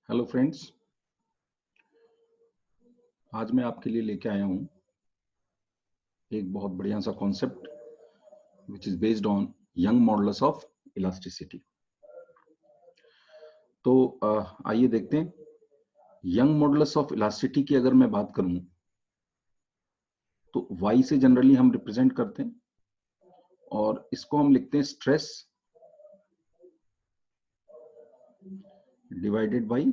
Hello friends, आज मैं आपके लिए लेके आया हूं एक बहुत बढ़िया सा concept which is based on young modulus of elasticity. तो आइए देखते हैं। यंग मॉडुलस ऑफ इलास्टिसिटी की अगर मैं बात करूं तो y से जनरली हम रिप्रेजेंट करते हैं और इसको हम लिखते हैं स्ट्रेस डिवाइडेड बाय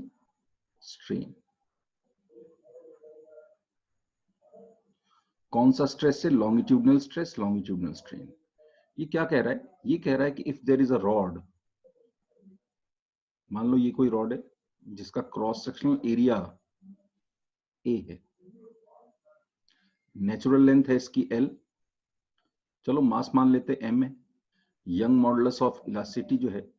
स्ट्रेन। कौन सा स्ट्रेस है? Longitudinal stress, longitudinal strain. ये क्या कह रहा है? ये कह रहा है कि if there is a rod, मान लो ये कोई रॉड है जिसका क्रॉस सेक्शनल एरिया ए है, नेचुरल लेंथ है इसकी एल, चलो मास मान लेते एम है। यंग मॉडुलस ऑफ इलास्टिसिटी जो है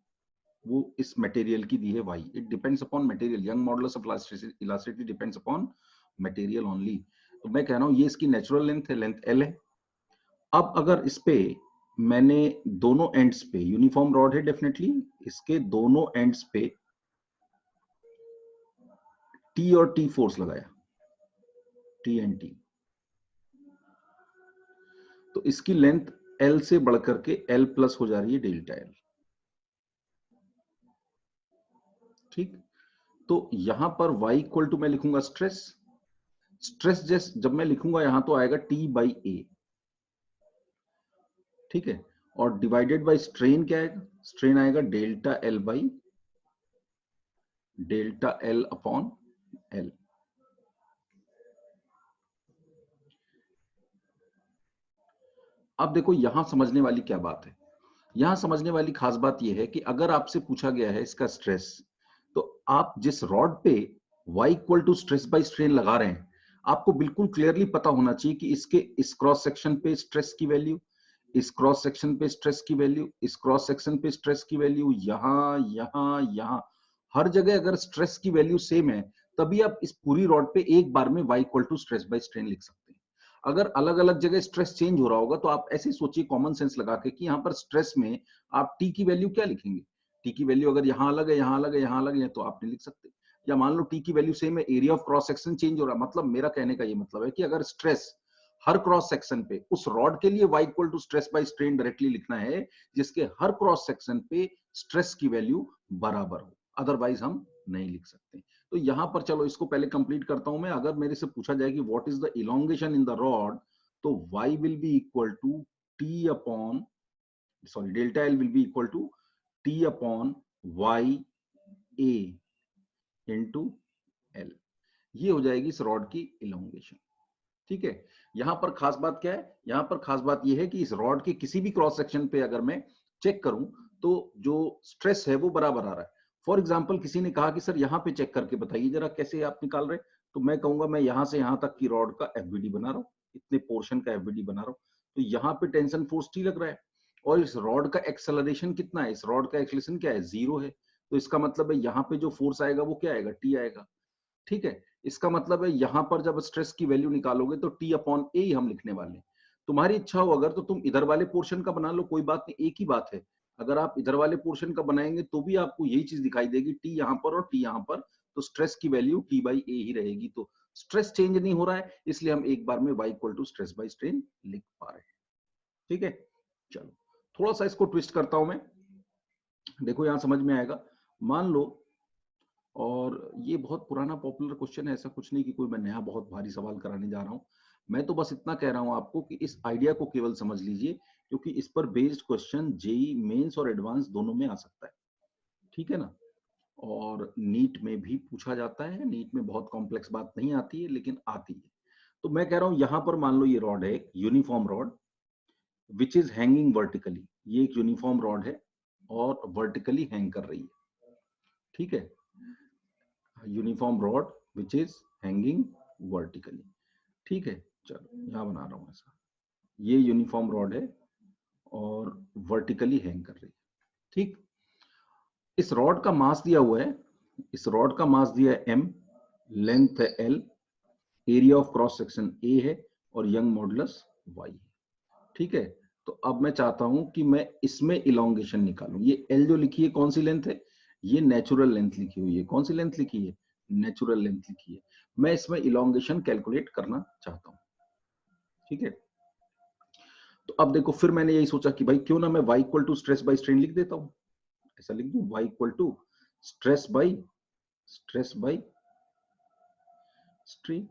वो इस मटेरियल की दी है y। It depends upon material. Young modulus of elasticity depends upon material only. तो मैं कह रहा हूं ये इसकी नेचुरल लेंथ है, लेंथ एल है। अब अगर इस पे मैंने दोनों एंड्स पे, यूनिफॉर्म रॉड है डेफिनेटली, इसके दोनों एंड्स पे टी और टी फोर्स लगाया, टी एंड टी, तो इसकी लेंथ एल से बढ़कर के एल प्लस हो जा रही है डेल्टा एल। ठीक, तो यहां पर y इक्वल टू मैं लिखूंगा स्ट्रेस। स्ट्रेस जब मैं लिखूंगा यहां तो आएगा T बाई ए, ठीक है, और डिवाइडेड बाय स्ट्रेन क्या आएगा? स्ट्रेन आएगा delta L by delta L upon L. अब देखो यहां समझने वाली क्या बात है। यहां समझने वाली खास बात यह है कि अगर आपसे पूछा गया है इसका स्ट्रेस, तो आप जिस रॉड पे y equal to stress by strain लगा रहे हैं, आपको बिल्कुल क्लियरली पता होना चाहिए कि इसके इस क्रॉस सेक्शन पे स्ट्रेस की वैल्यू, इस क्रॉस सेक्शन पे स्ट्रेस की वैल्यू, इस क्रॉस सेक्शन पे स्ट्रेस की वैल्यू, यहां यहां यहां, हर जगह अगर स्ट्रेस की वैल्यू सेम है तभी आप इस पूरी रॉड पे एक बार में y equal to stress by strain लिख सकते हैं। अगर अलग अलग जगह स्ट्रेस चेंज हो रहा होगा तो आप ऐसे सोचिए कॉमन सेंस लगा के कि यहाँ पर स्ट्रेस में आप टी की वैल्यू क्या लिखेंगे? टी की वैल्यू अगर यहाँ अलग है, यहाँ अलग है, यहाँ अलग है, तो आप नहीं लिख सकते। या मान लो टी की वैल्यू सेम है, area of cross section change हो रहा है, मतलब मेरा कहने का ये मतलब है कि अगर स्ट्रेस हर क्रॉस सेक्शन पे, उस रॉड के लिए y equal to stress by strain directly लिखना है जिसके हर क्रॉस सेक्शन पे स्ट्रेस की वैल्यू बराबर हो, अदरवाइज हम नहीं लिख सकते। तो यहां पर चलो इसको पहले कंप्लीट करता हूं मैं। अगर मेरे से पूछा जाए कि what is the elongation in the rod, तो y will be equal to t upon, sorry, delta L will be equal to t upon y a into L. ये हो जाएगी इस रॉड की इलोंगेशन। ठीक है, यहां पर खास बात क्या है? यहां पर खास बात यह है कि इस रॉड के किसी भी क्रॉस सेक्शन पे अगर मैं चेक करूं तो जो स्ट्रेस है वो बराबर आ रहा है। फॉर एग्जाम्पल किसी ने कहा कि सर यहां पे चेक करके बताइए जरा कैसे आप निकाल रहे, तो मैं कहूंगा मैं यहां से यहां तक की रॉड का एफबीडी बना रहा हूं, इतने पोर्शन का एफबीडी बना रहा हूं, तो यहाँ पे टेंशन फोर्स टी लग रहा है और इस रॉड का एक्सेलरेशन कितना है? इस रॉड का एक्सेलरेशन क्या है? 0 है। तो इसका मतलब है यहाँ पे जो फोर्स आएगा वो क्या आएगा? टी आएगा। ठीक है, इसका मतलब है यहां पर जब स्ट्रेस की वैल्यू निकालोगे तो टी अपॉन ए ही हम लिखने वाले हैं। तुम्हारी इच्छा हो अगर तो तुम इधर वाले पोर्शन का बना लो, कोई बात नहीं, एक ही बात है। अगर आप इधर वाले पोर्शन का बनाएंगे तो भी आपको यही चीज दिखाई देगी, टी यहाँ पर और टी यहाँ पर, तो स्ट्रेस की वैल्यू टी बाई ए ही रहेगी। तो स्ट्रेस चेंज नहीं हो रहा है, इसलिए हम एक बार में y equal to stress by strain लिख पा रहे हैं। ठीक है, चलो थोड़ा सा इसको ट्विस्ट करता हूं मैं, देखो यहां समझ में आएगा। मान लो, और ये बहुत पुराना पॉपुलर क्वेश्चन है, ऐसा कुछ नहीं कि कोई मैं नया बहुत भारी सवाल कराने जा रहा हूं। मैं तो बस इतना कह रहा हूं आपको कि इस आइडिया को केवल समझ लीजिए, क्योंकि इस पर बेस्ड क्वेश्चन जेई मेंस और एडवांस दोनों में आ सकता है। ठीक है ना, और नीट में भी पूछा जाता है। नीट में बहुत कॉम्प्लेक्स बात नहीं आती है लेकिन आती है। तो मैं कह रहा हूं यहां पर मान लो ये रॉड है, एक uniform rod which is hanging vertically. ये एक यूनिफॉर्म रॉड है और वर्टिकली हैंग कर रही है। ठीक है, uniform rod which is hanging vertically. ठीक है, चलो यहां बना रहा हूं ऐसा, ये यूनिफॉर्म रॉड है और वर्टिकली हैंग कर रही है। ठीक, इस रॉड का मास दिया हुआ है, इस रॉड का मास दिया है m, लेंथ है l, area of cross section a है और यंग मॉडुलस y है। ठीक है, तो अब मैं चाहता हूं कि मैं इसमें इलोंगेशन निकालूं। ये l जो लिखी है कौन सी लेंथ है? ये नेचुरल लेंथ लिखी हुई है। कौन सी लेंथ लिखी है? नेचुरल लेंथ लिखी है। मैं इसमें इलोंगेशन कैलकुलेट करना चाहता हूं, ठीक है। तो अब देखो, फिर मैंने यही सोचा कि भाई क्यों ना मैं y equal to stress by strain लिख देता हूं। ऐसा लिख दूं, y equal to stress by strain.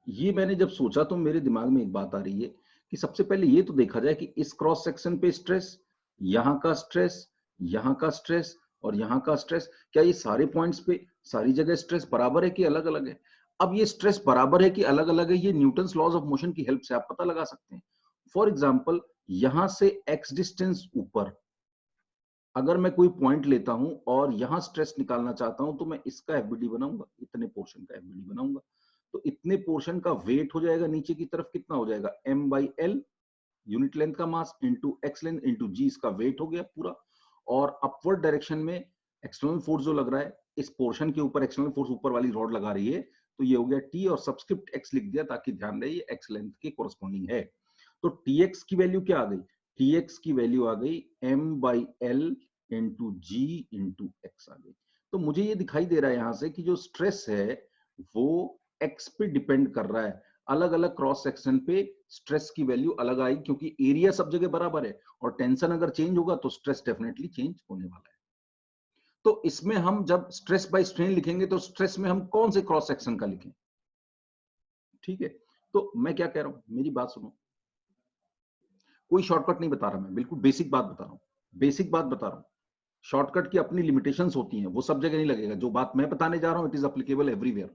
ये मैंने जब सोचा तो मेरे दिमाग में एक बात आ रही है कि सबसे पहले ये तो देखा जाए कि इस क्रॉस सेक्शन पे स्ट्रेस, यहाँ का स्ट्रेस, यहाँ का स्ट्रेस और यहाँ का स्ट्रेस, क्या ये सारे पॉइंट्स पे सारी जगह स्ट्रेस बराबर है कि अलग अलग है? अब ये स्ट्रेस बराबर है कि अलग अलग है, ये न्यूटन्स लॉज ऑफ मोशन की हेल्प से आप पता लगा सकते हैं। फॉर एग्जाम्पल, यहां से x डिस्टेंस ऊपर अगर मैं कोई पॉइंट लेता हूं और यहां स्ट्रेस निकालना चाहता हूं, तो मैं इसका एफबीडी बनाऊंगा, इतने पोर्शन का एफबीडी बनाऊंगा। तो इतने पोर्शन का वेट हो जाएगा नीचे की तरफ, कितना हो जाएगा? m/l, यूनिट लेंथ का mass into x length into g, इसका वेट हो गया पूरा। और अपवर्ड डायरेक्शन में एक्सटर्नल फोर्स जो लग रहा है इस पोर्शन के ऊपर, एक्सटर्नल फोर्स ऊपर वाली रॉड लगा रही है, तो ये हो गया टी और सबस्क्रिप्ट एक्स लिख दिया ताकि ध्यान रहे ये एक्स लेंथ के कोरस्पॉन्डिंग है। तो टीएक्स की वैल्यू क्या आ गई? टीएक्स की वैल्यू आ गई m/l इंटू जी इंटू एक्स आ गई। तो मुझे ये दिखाई दे रहा है यहां से कि जो स्ट्रेस है वो एक्स पे डिपेंड कर रहा है। अलग अलग क्रॉस सेक्शन पे स्ट्रेस की वैल्यू अलग आई, क्योंकि एरिया सब जगह बराबर है और टेंशन अगर चेंज होगा तो स्ट्रेस डेफिनेटली चेंज होने वाला है। तो इसमें हम जब स्ट्रेस बाय स्ट्रेन लिखेंगे तो स्ट्रेस में हम कौन से क्रॉस सेक्शन का लिखें? ठीक है, तो मैं क्या कह रहा हूं, मेरी बात सुनो। कोई शॉर्टकट नहीं बता रहा, मैं बिल्कुल बेसिक बात बता रहा हूं, बेसिक बात बता रहा हूं। शॉर्टकट की अपनी लिमिटेशंस होती हैं, वो सब जगह नहीं लगेगा। जो बात मैं बताने जा रहा हूं इट इज एप्लीकेबल एवरीवेयर।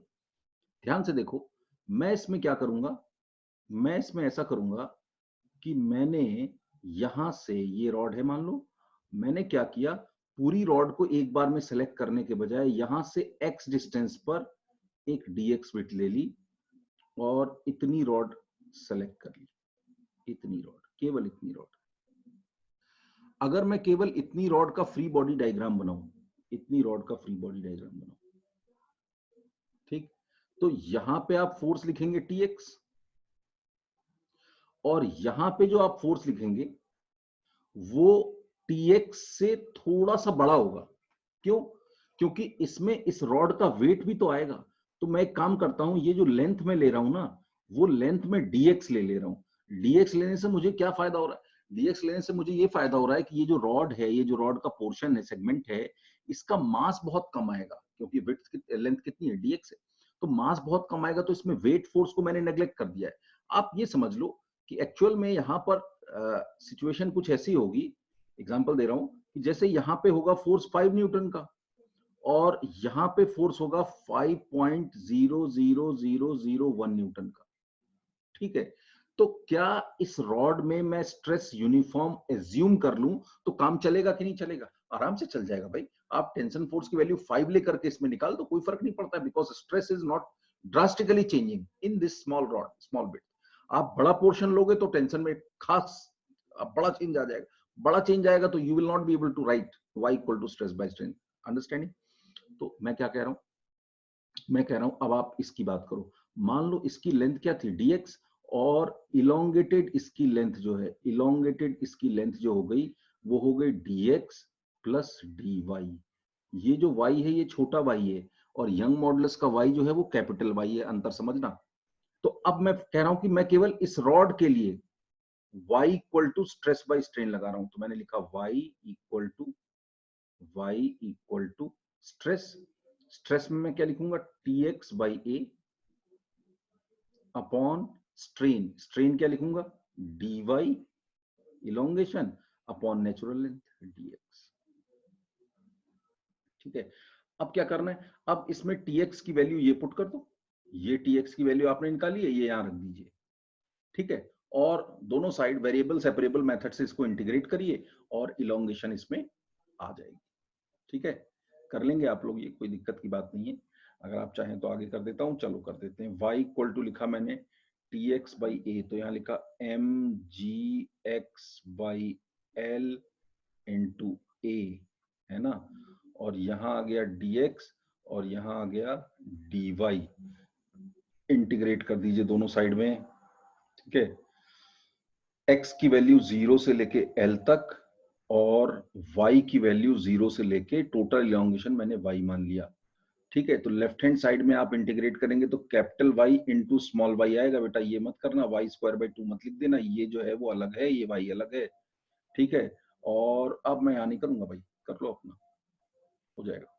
ध्यान से देखो, मैं इसमें क्या करूंगा, मैं इसमें ऐसा करूंगा कि मैंने यहां से, ये रॉड है मान लो, मैंने क्या किया, पूरी रॉड को एक बार में सेलेक्ट करने के बजाय यहां से x डिस्टेंस पर एक dx विड्थ ले ली और इतनी रॉड सेलेक्ट कर ली, इतनी रॉड, केवल इतनी रॉड। अगर मैं केवल इतनी रॉड का फ्री बॉडी डायग्राम बनाऊं, इतनी रॉड का फ्री बॉडी डायग्राम बनाऊं, ठीक, तो यहां पे आप फोर्स लिखेंगे tx और यहां पे जो आप फोर्स लिखेंगे वो tx से थोड़ा सा बड़ा होगा। क्यों? क्योंकि इसमें इस रॉड का वेट भी तो आएगा। तो मैं एक काम करता हूं, ये जो लेंथ में ले रहा हूं ना, वो लेंथ में dx ले रहा हूं। dx लेने से मुझे क्या फायदा हो रहा है? dx लेने से मुझे ये फायदा हो रहा है कि ये जो रॉड है, ये जो रॉड का पोर्शन है, सेगमेंट है, इसका मास बहुत कम आएगा, क्योंकि विड्थ लेंथ कितनी है? dx है। तो मास बहुत कम आएगा, तो इसमें वेट फोर्स को मैंने नेग्लेक्ट कर दिया है। आप ये समझ लो कि एक्चुअल में यहाँ पर सिचुएशन कुछ ऐसी होगी, एग्जांपल दे रहा हूं, कि जैसे यहाँ पे होगा फोर्स 5 न्यूटन का और यहाँ पे फोर्स होगा 5.00001 न्यूटन का, ठीक है। तो क्या इस रॉड में मैं स्ट्रेस यूनिफॉर्म एज्यूम कर लूं तो काम चलेगा कि नहीं चलेगा? आराम से चल जाएगा भाई। आप टेंशन फोर्स की वैल्यू 5 लेकर के इसमें निकाल दो, कोई फर्क नहीं पड़ता, because stress is not drastically changing in this small rod, small bit. आप बड़ा पोर्शन लोगे तो टेंशन में खास बड़ा चेंज आ जाएगा, बड़ा चेंज आएगा तो you will not be able to write y equal to stress by strain. Understanding? तो मैं क्या कह रहा हूं, मैं कह रहा हूं अब आप इसकी बात करो। मान लो इसकी लेंथ क्या थी? dx, और इलोंगेटेड इसकी लेंथ जो है, इलोंगेटेड इसकी लेंथ जो हो गई वो हो गई dx प्लस dy। ये जो y है ये छोटा y है और यंग मॉडुलस का y जो है वो कैपिटल Y है, अंतर समझना। तो अब मैं कह रहा हूं कि मैं केवल इस रॉड के लिए y equal to stress by strain लगा रहा हूं। तो मैंने लिखा y equal to stress, stress में मैं क्या लिखूंगा? tx by a upon strain, strain क्या लिखूंगा? dy elongation upon natural length dx। ठीक है, अब क्या करना है? अब इसमें tx की वैल्यू ये पुट कर दो, ये tx की वैल्यू आपने निकाली है, ये यहां रख दीजिए, ठीक है। और दोनों साइड वेरिएबल सेपरेबल मेथड से इसको इंटीग्रेट करिए और इलोंगेशन इसमें आ जाएगी। ठीक है, कर लेंगे आप लोग, ये कोई दिक्कत की बात नहीं है। अगर आप चाहें तो आगे कर देता हूं, चलो कर देते हैं। y इक्वल टू लिखा मैंने tx बाई a, तो यहाँ लिखा mgx by l into a, है ना, और यहाँ आ गया dx और यहाँ आ गया dy। इंटीग्रेट कर दीजिए दोनों साइड में, ठीक है। x की वैल्यू 0 से लेके l तक, और y की वैल्यू 0 से लेके टोटल इलोंगेशन मैंने y मान लिया। ठीक है, तो लेफ्ट हैंड साइड में आप इंटीग्रेट करेंगे तो capital Y into small y आएगा। बेटा ये मत करना, y स्क्वायर बाई 2 मत लिख देना, ये जो है वो अलग है, ये y अलग है। ठीक है, और अब मैं यहाँ नहीं करूंगा भाई, कर लो अपना, हो जाएगा।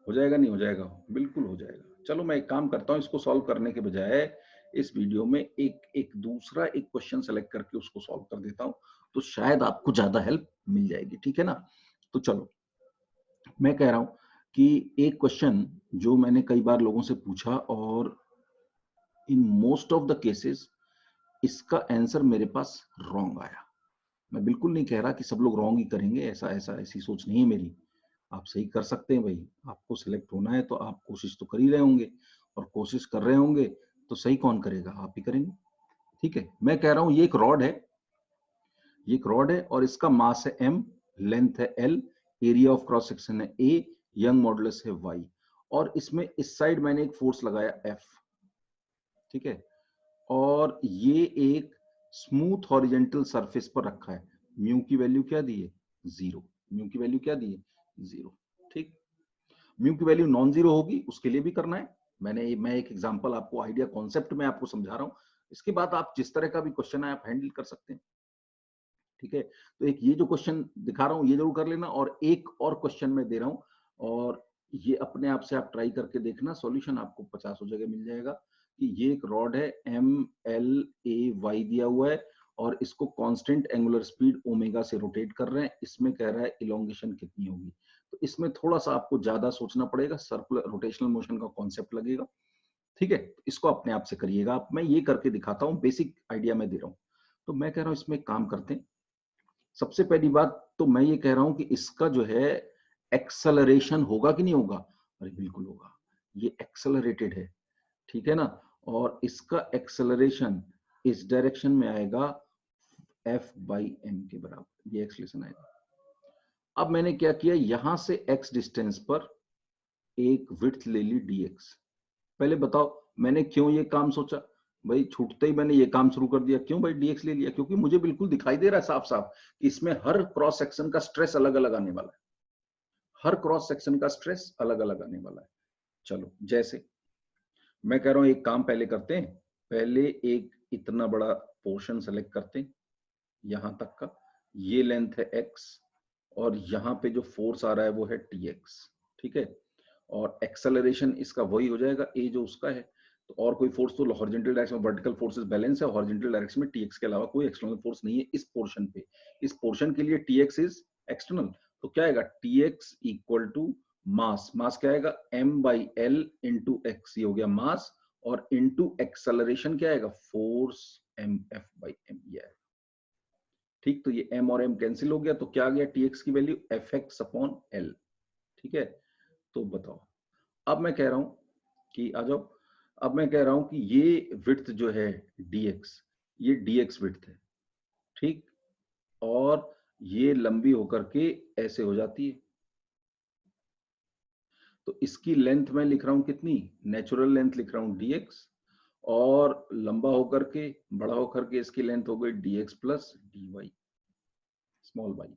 हो जाएगा नहीं हो जाएगा, बिल्कुल हो जाएगा। चलो मैं एक काम करता हूँ, इसको सॉल्व करने के बजाय इस वीडियो में एक दूसरा एक क्वेश्चन सेलेक्ट करके उसको सॉल्व कर देता हूँ, तो शायद आपको ज्यादा हेल्प मिल जाएगी। ठीक है ना? तो चलो, मैं कह रहा हूं कि एक क्वेश्चन जो मैंने कई बार लोगों से पूछा और in most of the cases इसका आंसर मेरे पास रॉन्ग आया। मैं बिल्कुल नहीं कह रहा कि सब लोग रॉन्ग ही करेंगे, ऐसी सोच नहीं है मेरी। आप सही कर सकते हैं भाई, आपको सिलेक्ट होना है तो आप कोशिश तो कर ही रहे होंगे, और कोशिश कर रहे होंगे तो सही कौन करेगा? आप ही करेंगे। ठीक है, मैं कह रहा हूं ये एक रॉड है, ये एक रॉड है और इसका मास है m, लेंथ है l, area of cross section है a, यंग मॉडुलस है y, और इसमें इस साइड मैंने एक फोर्स लगाया F। ठीक है, और ये एक स्मूथ हॉरिजेंटल सरफेस पर रखा है। म्यू की वैल्यू क्या दी है? 0। म्यू की वैल्यू क्या दी है? 0। ठीक, म्यू की वैल्यू नॉन जीरो होगी उसके लिए भी करना है। मैं एक एग्जांपल आपको, आइडिया कॉन्सेप्ट में आपको समझा रहा हूं। इसके बाद आप जिस तरह का भी क्वेश्चन है आप हैंडल कर सकते हैं। ठीक है, तो एक ये जो क्वेश्चन दिखा रहा हूं ये जरूर कर लेना, और एक और क्वेश्चन मैं दे रहा हूं, और ये अपने आप से आप ट्राई करके देखना, सॉल्यूशन आपको 50 जगह मिल जाएगा। कि ये एक रॉड है, MLAY दिया हुआ है, और इसको कांस्टेंट एंगुलर स्पीड ओमेगा से रोटेट कर रहे हैं। इसमें कह रहा है इलोंगेशन कितनी होगी, तो इसमें थोड़ा सा आपको ज्यादा सोचना पड़ेगा, सर्कुलर रोटेशनल मोशन का कॉन्सेप्ट लगेगा। ठीक है, इसको अपने आप से करिएगा आप, मैं ये करके दिखाता हूँ, बेसिक आइडिया मैं दे रहा हूँ। तो मैं कह रहा हूँ इसमें काम करते हैं। सबसे पहली बात तो मैं ये कह रहा हूं कि इसका जो है एक्सेलरेशन होगा कि नहीं होगा? अरे बिल्कुल होगा, ये एक्सेलरेटेड है। ठीक है ना? और इसका एक्सेलरेशन इस डायरेक्शन में आएगा F/m के बराबर, ये एक्सेलरेशन आएगा। अब मैंने क्या किया, यहां से x डिस्टेंस पर एक विड्थ ले ली dx। पहले बताओ मैंने क्यों ये काम सोचा? भाई छूटते ही मैंने ये काम शुरू कर दिया। क्यों भाई dx ले लिया? क्योंकि मुझे बिल्कुल दिखाई दे रहा है साफ साफ कि इसमें हर क्रॉस सेक्शन का स्ट्रेस अलग अलग आने वाला है, हर क्रॉस सेक्शन का स्ट्रेस अलग अलग आने वाला है। चलो, जैसे मैं कह रहा हूं एक काम पहले करते हैं, पहले एक इतना बड़ा पोर्शन सेलेक्ट करते हैं यहां तक का, ये लेंथ है x, और यहाँ पे जो फोर्स आ रहा है वो है tx। ठीक है, और एक्सेलरेशन इसका वही हो जाएगा a जो उसका है। तो और कोई फोर्स तो हॉरिजॉन्टल डायरेक्शन में वर्टिकल फोर्सेस बैलेंस है, हॉरिजॉन्टल डायरेक्शन में tx के अलावा कोई एक्सटर्नल फोर्स नहीं है इस पोर्शन पे। इस पोर्शन के लिए tx इज एक्सटर्नल, तो क्या आएगा? tx इक्वल टू मास, मास क्या आएगा? m/l इंटू x, ये हो गया मास, और इंटू एक्सेलरेशन क्या आएगा? फोर्स mf/m, ये आएगा। ठीक, तो ये m और m कैंसिल हो गया, तो क्या आ गया tx की वैल्यू? fx/l। ठीक है, तो बताओ, अब मैं कह रहा हूं कि आ जाओ, अब मैं कह रहा हूं कि ये विड्थ जो है dx, ये dx विड्थ है। ठीक, और ये लंबी होकर के ऐसे हो जाती है, तो इसकी लेंथ मैं लिख रहा हूं कितनी? नेचुरल लेंथ लिख रहा हूं dx, और लंबा होकर के बड़ा होकर के इसकी लेंथ हो गई dx plus dy small y।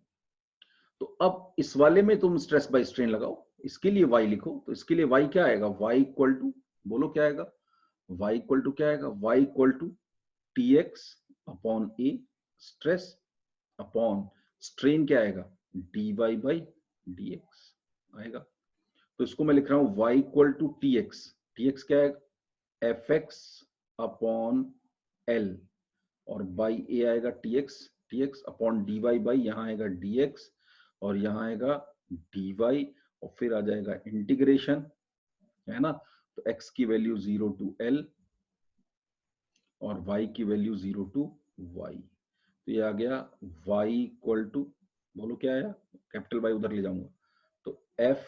तो अब इस वाले में तुम स्ट्रेस बाय स्ट्रेन लगाओ, इसके लिए y लिखो, तो इसके लिए y क्या आएगा? y इक्वल टू, बोलो क्या आएगा? y इक्वल टू क्या आएगा? y equal to tx upon a, stress upon strain क्या आएगा? dy बाई dx आएगा। तो इसको मैं लिख रहा हूं y equal to tx, tx क्या आएगा? fx अपॉन l, और बाई a आएगा tx, tx upon dy by यहाँ आएगा dx, और यहाँ आएगा dy, और फिर आ जाएगा इंटीग्रेशन, है ना? तो x की वैल्यू 0 टू l और y की वैल्यू 0 टू y। तो ये आ गया y इक्वल टू, बोलो क्या आया? कैपिटल Y उधर ले जाऊंगा, तो f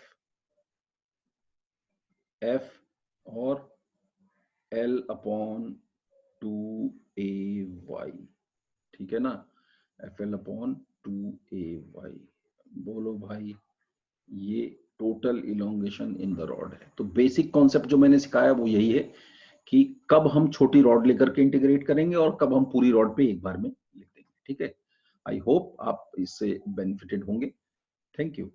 और l अपॉन 2ay। ठीक है ना? FL upon 2ay। बोलो भाई, ये total elongation in the rod है। तो बेसिक कॉन्सेप्ट जो मैंने सिखाया वो यही है कि कब हम छोटी रॉड लेकर के इंटीग्रेट करेंगे और कब हम पूरी रॉड पे एक बार में लिख देंगे। ठीक है, आई होप आप इससे बेनिफिटेड होंगे। Thank you.